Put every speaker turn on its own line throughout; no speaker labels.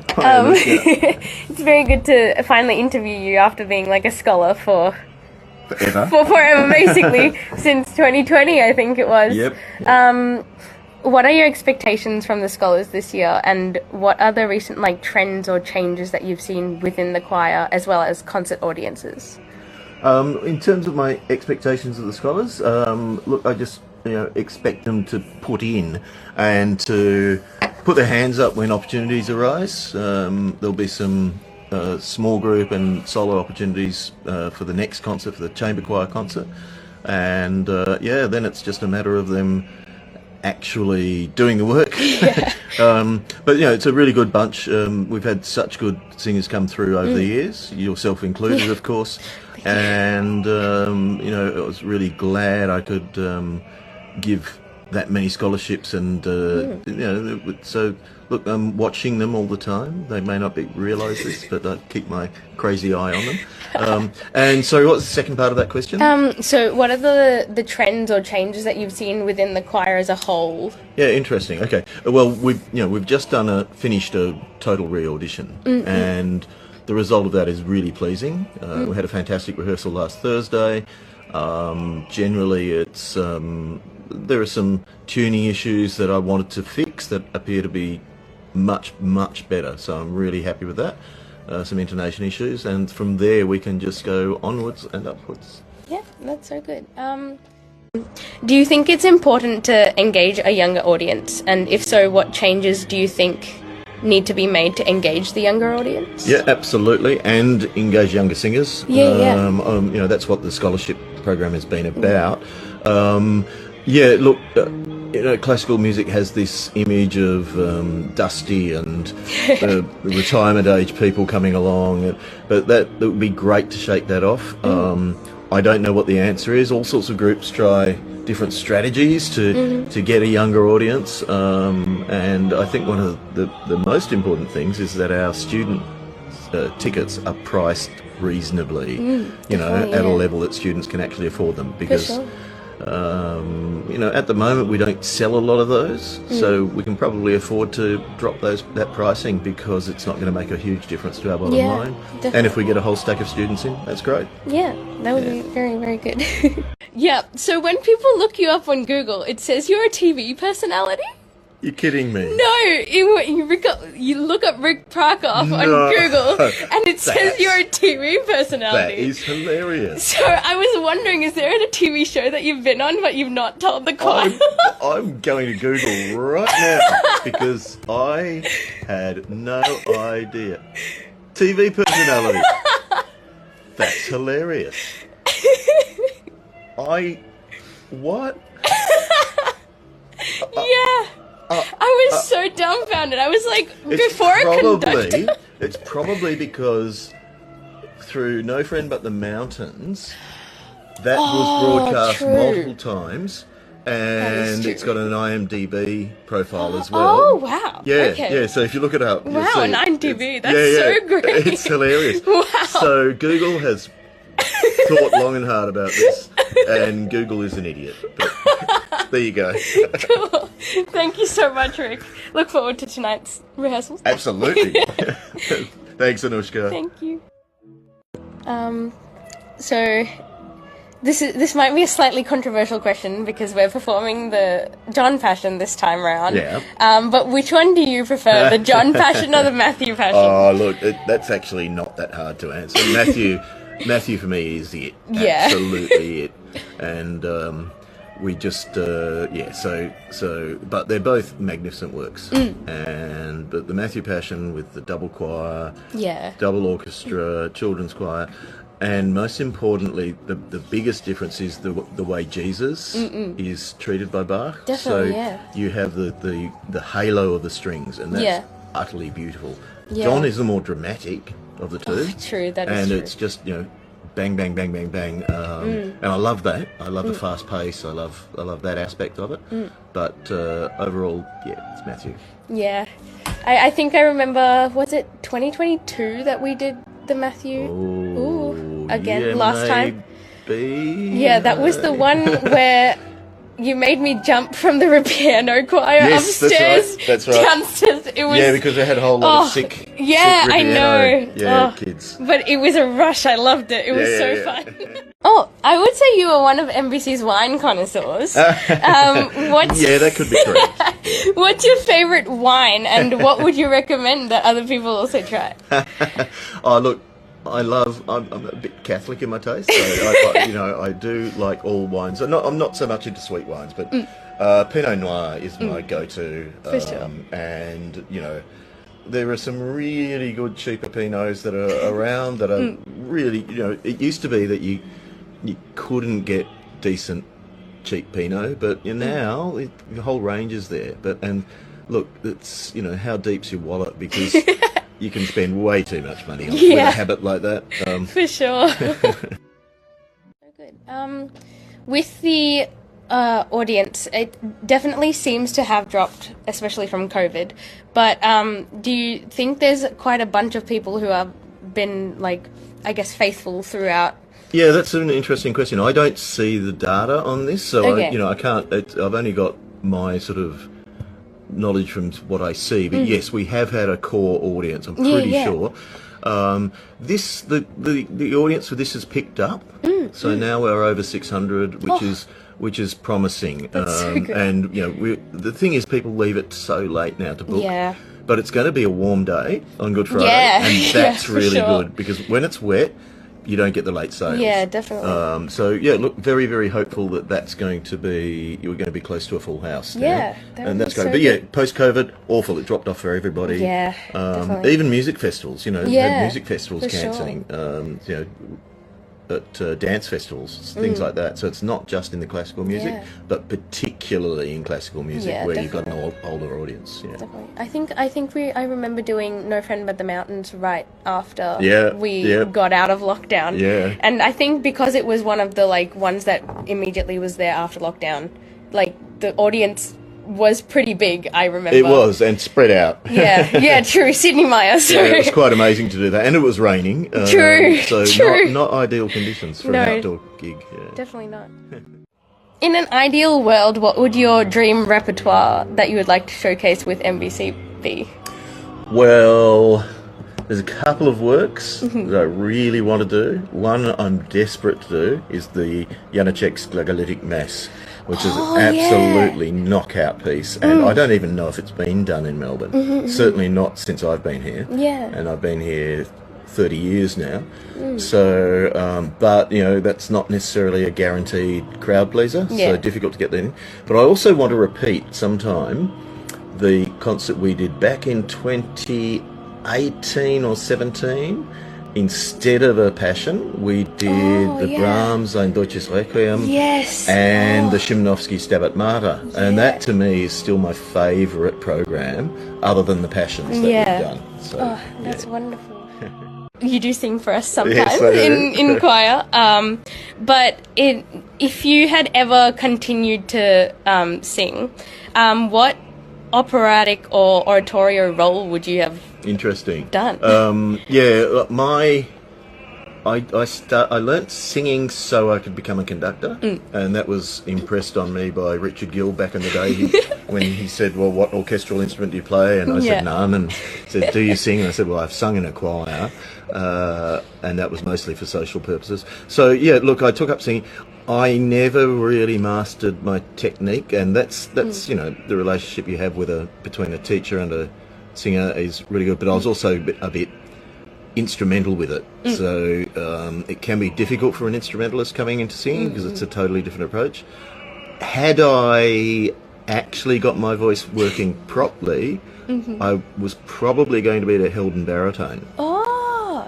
It's very good to finally interview you after being like a scholar for forever, basically, since 2020, I think it was.
Yep.
What are your expectations from the scholars this year, and what are the recent like trends or changes that you've seen within the choir as well as concert audiences?
In terms of my expectations of the scholars, look, I just expect them to put in and to put their hands up when opportunities arise. There'll be some small group and solo opportunities for the next concert, for the chamber choir concert, and then it's just a matter of them actually doing the work. But it's a really good bunch. We've had such good singers come through over the years, yourself included, of course, and I was really glad I could give that many scholarships, and so look, I'm watching them all the time. They may not realise this, but I keep my crazy eye on them. And so what's the second part of that question?
So what are the trends or changes that you've seen within the choir as a whole?
Yeah, interesting. Okay. Well, we've just finished a total re-audition, and the result of that is really pleasing. We had a fantastic rehearsal last Thursday. Generally, it's there are some tuning issues that I wanted to fix that appear to be much better, so I'm really happy with that. Some intonation issues, and from there we can just go onwards and upwards.
Yeah, that's so good. Do you think it's important to engage a younger audience, and if so, what changes do you think need to be made to engage the younger audience?
Yeah, absolutely, and engage younger singers. That's what the scholarship program has been about. Look, classical music has this image of dusty and retirement age people coming along, but that would be great to shake that off. I don't know what the answer is. All sorts of groups try different strategies to get a younger audience, and I think one of the most important things is that our student tickets are priced reasonably, at a level that students can actually afford them, because at the moment we don't sell a lot of those, so we can probably afford to drop that pricing, because it's not going to make a huge difference to our bottom line. Definitely. And if we get a whole stack of students in, that's great. Yeah,
that would be very, very good. Yeah, so when people look you up on Google, it says you're a TV personality?
You're kidding me.
No, you look up Rick Parkoff on Google, and it says you're a TV personality.
That is hilarious.
So I was wondering, is there a TV show that you've been on but you've not told the choir?
I'm going to Google right now, because I had no idea. TV personality. That's hilarious. What?
Yeah. I was so dumbfounded. I was like, a conductor.
It's probably because through No Friend But the Mountains, that was broadcast multiple times, and it's got an IMDb profile as well.
Oh, wow.
Yeah,
okay.
So if you look it up, you'll
wow,
see
an IMDb. That's so great.
It's hilarious.
Wow.
So Google has thought long and hard about this, and Google is an idiot. But there you go.
Cool. Thank you so much, Rick. Look forward to tonight's rehearsals.
Absolutely. Thanks, Anushka.
Thank you. So this might be a slightly controversial question, because we're performing the John Passion this time around.
Yeah.
But which one do you prefer, the John Passion or the Matthew Passion?
Oh, look, that's actually not that hard to answer. Matthew for me is it.
Yeah.
Absolutely it. And we just but they're both magnificent works. But the Matthew Passion with the double choir, double orchestra, children's choir, and most importantly, the biggest difference is the way Jesus is treated by Bach.
Definitely,
you have the halo of the strings, and that's utterly beautiful.
Yeah.
John is the more dramatic of the two.
Oh, true, that is
and
true.
It's just bang, bang, bang, bang, bang, and I love that. I love the fast pace. I love that aspect of it. But overall, it's Matthew.
Yeah, I think I remember. Was it 2022 that we did the Matthew?
Ooh,
again last time.
Maybe.
Yeah, that was the one where you made me jump from the piano choir
Yes,
upstairs
that's right.
downstairs. It was
because they had a whole lot of sick
I know.
kids.
But it was a rush. I loved it. It was so
yeah.
fun. Oh, I would say you were one of NBC's wine connoisseurs.
That could be correct.
What's your favourite wine, and what would you recommend that other people also try?
Oh, look, I'm a bit Catholic in my taste, so I do like all wines. I'm not so much into sweet wines, but Pinot Noir is my go-to.
For sure.
And, there are some really good cheaper Pinots that are around that are really, it used to be that you couldn't get decent cheap Pinot, but now the whole range is there. And look, it's, how deep's your wallet, because you can spend way too much money on with a habit like that.
For sure. So good. With the audience, it definitely seems to have dropped, especially from COVID. But do you think there's quite a bunch of people who have been, faithful throughout?
Yeah, that's an interesting question. I don't see the data on this, so I can't. I've only got my sort of knowledge from what I see. But yes, we have had a core audience. I'm pretty sure. The audience for this has picked up. So now we're over 600, which is promising.
That's so good.
And the thing is, people leave it so late now to book.
Yeah.
But it's going to be a warm day on Good Friday, and that's really good, because when it's wet, you don't get the late sales.
Yeah, definitely.
Look, very, very hopeful that you're going to be close to a full house now.
Yeah,
and that's
great.
But post-COVID, awful. It dropped off for everybody.
Yeah, definitely.
Even music festivals, had music festivals cancelling. At dance festivals, things like that. So it's not just in the classical music, but particularly in classical music, where you've got an older audience. Yeah.
Definitely. I think I remember doing No Friend But the Mountains right after we got out of lockdown.
Yeah.
And I think because it was one of the ones that immediately was there after lockdown, the audience was pretty big, I remember.
It was, and spread out.
Yeah, true. Sydney Maya. So.
Yeah, it was quite amazing to do that, and it was raining.
True.
Not ideal conditions for an outdoor gig. Yeah.
Definitely not. In an ideal world, what would your dream repertoire that you would like to showcase with NBC be?
Well, there's a couple of works that I really want to do. One I'm desperate to do is the Janacek's Glagolitic Mass, which is an absolutely knockout piece, and I don't even know if it's been done in Melbourne. Certainly not since I've been here.
Yeah.
And I've been here 30 years now. So, but, that's not necessarily a guaranteed crowd pleaser, so difficult to get that in. But I also want to repeat sometime the concert we did back in 2018 or 17. Instead of a Passion, we did the Brahms Ein Deutsches Requiem and the Szymanowski Stabat Mater. And that, to me, is still my favourite program, other than the Passions that we've done. So,
that's wonderful. You do sing for us sometimes
Yes, I do.
in choir. But if you had ever continued to sing, what operatic or oratorio role would you have done?
I learnt singing so I could become a conductor, and that was impressed on me by Richard Gill back in the day when he said, well, what orchestral instrument do you play? And I said, none. And he said, do you sing? And I said, well, I've sung in a choir, and that was mostly for social purposes. So, look, I took up singing. I never really mastered my technique, and that's the relationship you have between a teacher and a singer is really good. But I was also a bit instrumental with it, so it can be difficult for an instrumentalist coming into singing because it's a totally different approach. Had I actually got my voice working properly, I was probably going to be the Helden baritone.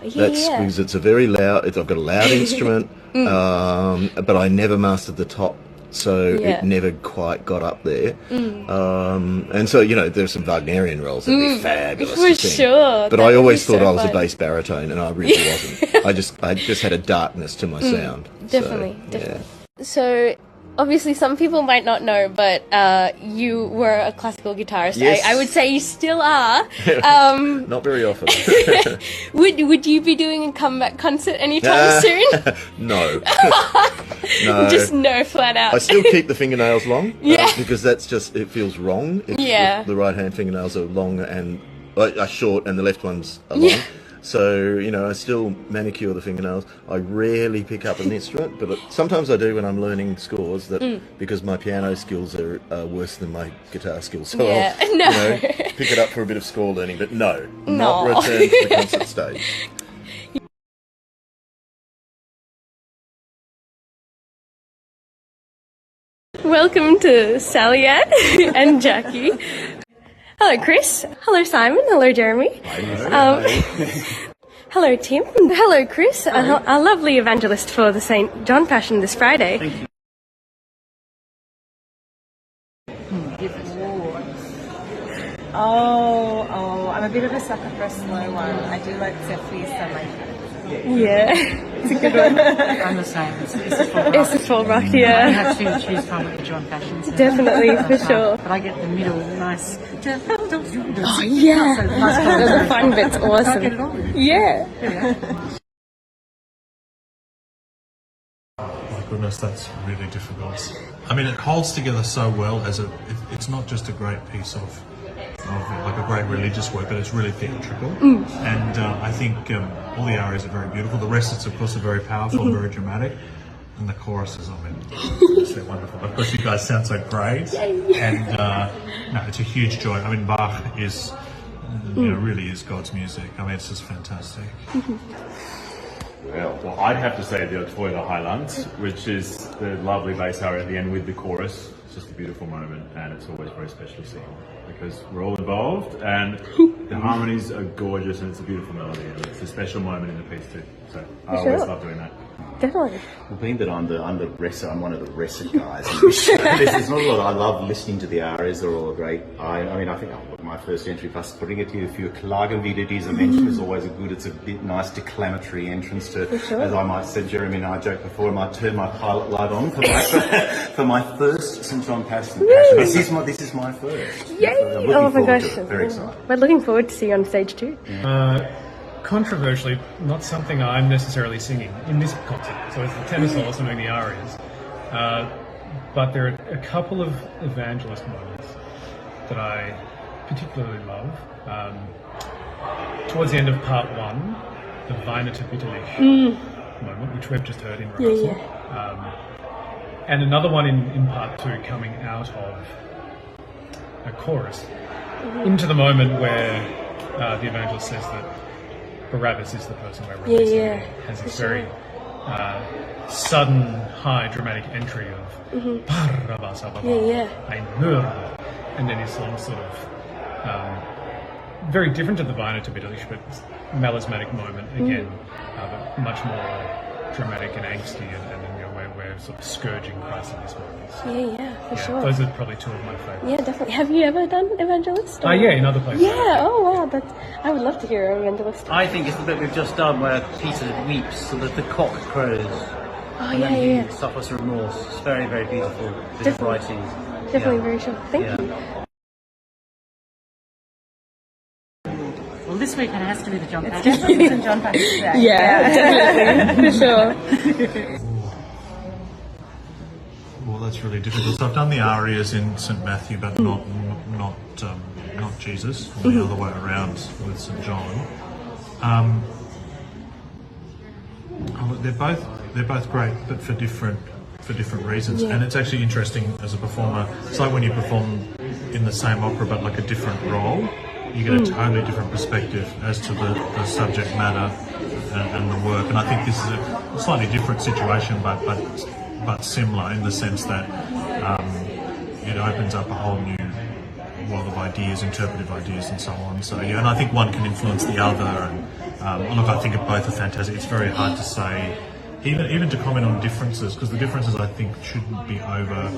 That's because it's a very loud. I've got a loud instrument, but I never mastered the top, so it never quite got up there. And so there's some Wagnerian roles that'd be fabulous
for
to sing.
sure.
But I always thought I was a bass baritone, and I really wasn't. I just had a darkness to my sound.
Definitely. So obviously some people might not know, but you were a classical guitarist.
Yes.
I would say you still are.
Not very often.
Would you be doing a comeback concert anytime soon?
No. No.
Just no, flat out.
I still keep the fingernails long.
Yeah.
Because that's just, it feels wrong. If the right hand fingernails are long and are short and the left ones are long.
Yeah.
So, you know, I still manicure the fingernails. I rarely pick up an instrument, but sometimes I do when I'm learning scores, because my piano skills are worse than my guitar skills. So
Yeah.
I'll,
No.
you know, pick it up for a bit of score learning, but not
No.
return to the concert stage.
Welcome to Sally Ann and Jackie. Hello, Chris. Hello, Simon. Hello, Jeremy. Hello, Tim. Hello, Chris. A lovely evangelist for the St. John Passion this Friday.
Thank you.
Oh, I'm a bit of a sucker for a slow one. I do like to please someone.
Yeah, it's a good one.
I'm the same. It's
It's a full rock,
I
yeah.
have to choose from with the John Passion. So
Definitely, for sure.
But I get the middle nice.
Oh, yeah.
So nice
The fun bit's
Can't get it
awesome.
on.
Yeah.
My goodness, that's really difficult. I mean, it holds together so well as it's not just a great piece of like a great religious work, but it's really theatrical. And I think all the arias are very beautiful. The recits, of course, are very powerful and very dramatic. And the choruses, I mean, they're wonderful. Of course, you guys sound so great. And no, it's a huge joy. I mean, Bach is, you know, really is God's music. I mean, it's just fantastic.
Well, I'd have to say the Toy the Highlands, which is the lovely bass aria at the end with the chorus. It's just a beautiful moment, and it's always very special to sing because we're all involved, and the harmonies are gorgeous, and it's a beautiful melody, and it's a special moment in the piece too. So I always love doing that.
Definitely.
Well, being that I'm the recit, I'm one of the recit guys. There's not a lot. I love listening to the arias; they're all great. I mean, I think my first entry, plus putting it here, if you klagen wieder diese Menschen is always a good. It's a bit nice declamatory entrance to, as I might say, Jeremy and I joked before, I might turn my pilot light on for my first St. John Passion. This is my first.
Yay!
So I'm
Oh my
looking forward
gosh.
to it. Very excited.
We're looking forward to see you on stage too.
Controversially, not something I'm necessarily singing in this concert. So it's the tenor soloist, I'm doing the arias. But there are a couple of evangelist moments that I particularly love. Towards the end of part one, the Weine to Bitterlich moment, which we've just heard in rehearsal. And another one in part two, coming out of a chorus, into the moment where the evangelist says that Barabbas is the person we're releasing.
Yeah,
Has this very sudden, high, dramatic entry of Barabbas, ein Mörder, and then his song sort of very different to the Weine to Bitterlich, but melismatic moment again, but much more dramatic and angsty, and you know, we're sort of scourging Christ in this moment.
For sure.
Those are probably two of my favourites.
Yeah, definitely. Have you ever done Evangelist?
Yeah, in other places.
Yeah, oh wow, I would love to hear Evangelist.
I think it's the bit we've just done where Peter weeps so that the cock crows.
Oh
And
yeah,
then
yeah.
he suffers remorse. It's very, very beautiful. Bit of writing.
Definitely very sure. Thank you.
Well, this weekend has to be the John Passion.
St. John Passion today.
Yeah, definitely, for sure.
Well, that's really difficult. So I've done the arias in St. Matthew, but not Jesus, or the other way around with St. John. They're both great, but for different reasons. And it's actually interesting as a performer. It's like when you perform in the same opera, but like a different role. You get a totally different perspective as to the subject matter and the work. And I think this is a slightly different situation, but similar in the sense that it opens up a whole new world of ideas, interpretive ideas, and so on. So yeah, and I think one can influence the other. And look, I think both are fantastic. It's very hard to say, even to comment on differences, because the differences I think shouldn't be over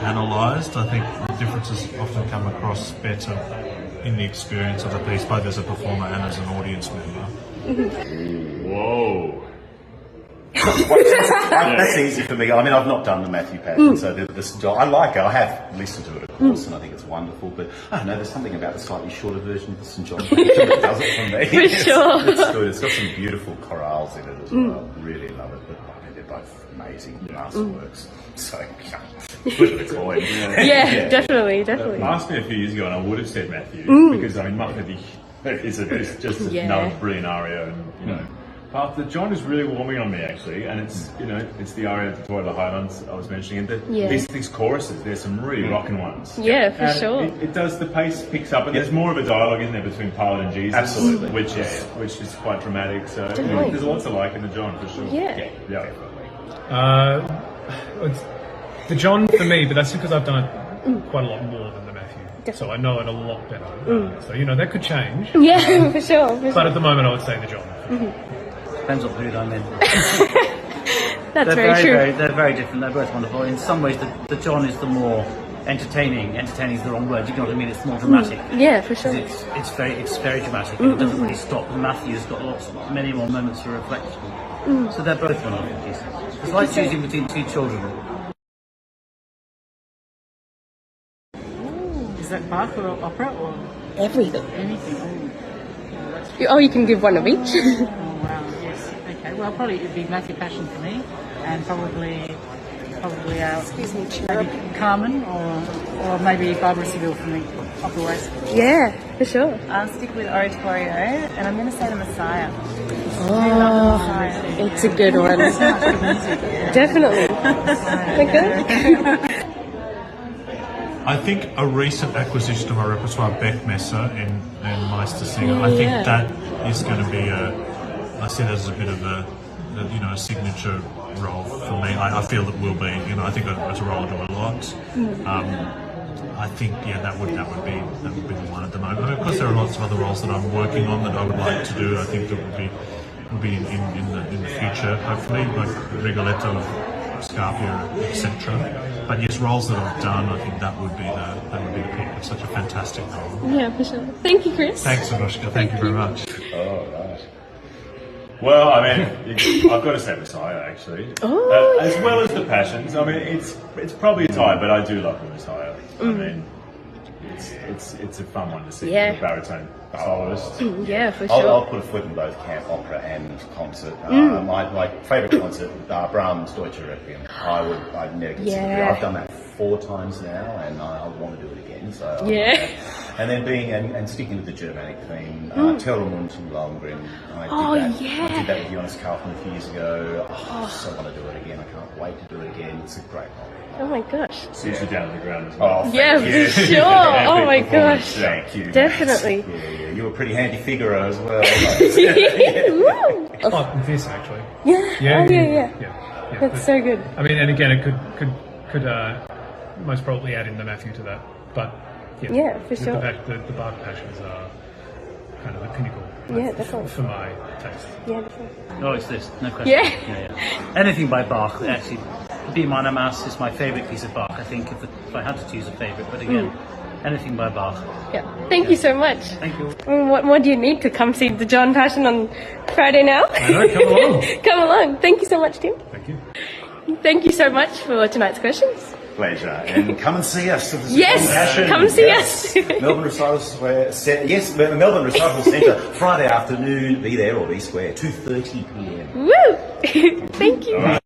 analysed. I think the differences often come across better in the experience of the piece, both as a performer and as an audience member.
Whoa.
That's easy for me. I mean, I've not done the Matthew Passion, so I like it. I have listened to it, of course, and I think it's wonderful. But I don't know, there's something about the slightly shorter version of the St John Passion that does it for me.
For sure.
It's good. It's got some beautiful chorales in it as well. Really love it. But I mean, they're both amazing masterworks. So, flip the coin.
Yeah, definitely.
Asked me a few years ago, and I would have said Matthew because I mean, Muppet is just another brilliant aria, and you know. But the John is really warming on me actually, and it's the aria of the Toy of the Highlands I was mentioning, and these choruses, there's some really rocking ones.
Yeah, for sure.
It does, the pace picks up, and there's more of a dialogue in there between Pilate and Jesus,
absolutely,
which is quite dramatic. So there's lots to like in the John for sure.
Yeah.
It's the John for me, but that's because I've done it quite a lot more than the Matthew, so I know it a lot better. So that could change.
Yeah, for sure.
But at the moment, I would say the John.
Depends what mood I'm in.
That's very true.
They're very different. They're both wonderful. In some ways, the John is the more entertaining. Entertaining is the wrong word. You know what I mean? It's more dramatic.
Yeah, for sure.
It's very dramatic. It doesn't really stop. Matthew's got many more moments for reflection. So they're both wonderful pieces. It's like choosing between two children.
Is that Bach or opera or
Everything.
anything?
Oh, you can give one of each.
Oh wow, yes. Okay, well probably it'd be Matthew Passion for me, and probably maybe Carmen or maybe Barbara Seville for me. Opera Waste.
Yeah, for sure.
I'll stick with Oratorio, and I'm going to say the Messiah.
Oh, it's a good one. Definitely. Okay.
I think a recent acquisition of my repertoire, Beck Messer and Meistersinger. I think that is going to be I see that as a bit of a signature role for me. I feel it will be. I think it's a role I do a lot. I think that would be the one at the moment. I mean, of course, there are lots of other roles that I'm working on that I would like to do. I think that would be in the future, hopefully, like Rigoletto, Scarpia, etc. But yes, roles that I've done, I think that would be the pick. It's such a fantastic role.
Yeah, for sure. Thank you, Chris.
Thanks, Anushka. Thank you very much.
Oh, right. Well, I mean, I've got to say Messiah actually, as well as the Passions. I mean, it's probably a tie, but I do love the Messiah. I mean, it's a fun one to see.
Yeah.
The baritone soloist.
Yeah, for sure.
I'll put a foot in both camp, opera and concert. My favourite concert, Brahms' Deutsche Requiem. I'd never consider it. I've done that 4 times now, and I want to do it again. So and then and sticking with the Germanic theme, Terrormund und Lohengrin. I did that with Jonas Kaufmann a few years ago. I so want to do it again. I can't wait to do it again. It's a great role.
Oh my gosh.
Suits you down on the ground as well.
Oh,
Yeah,
you.
for sure. Oh my gosh.
Thank you.
Definitely.
Yeah. You were a pretty handy Figaro as well.
Oh, this actually.
Yeah. That's so good.
I mean, and again, it could most probably add in the Matthew to that, but
for sure.
The Bach Passions are kind of the pinnacle.
Definitely.
For my taste.
Yeah, definitely.
Oh, it's this, no question.
Yeah.
Anything by Bach, actually. B minor Mass is my favourite piece of Bach, I think, if I had to choose a favourite. But again, anything by Bach.
Yeah. Thank you so much.
Thank you.
What more do you need to come see the John Passion on Friday now?
I know, come along.
Come along. Thank you so much, Tim.
Thank you.
Thank you so much for tonight's questions.
Pleasure. And come and see us.
Yes, come and see us.
Melbourne Recital Centre. Melbourne Recital Centre, Friday afternoon. Be there or be square, 2:30 p.m.
Woo! Thank you.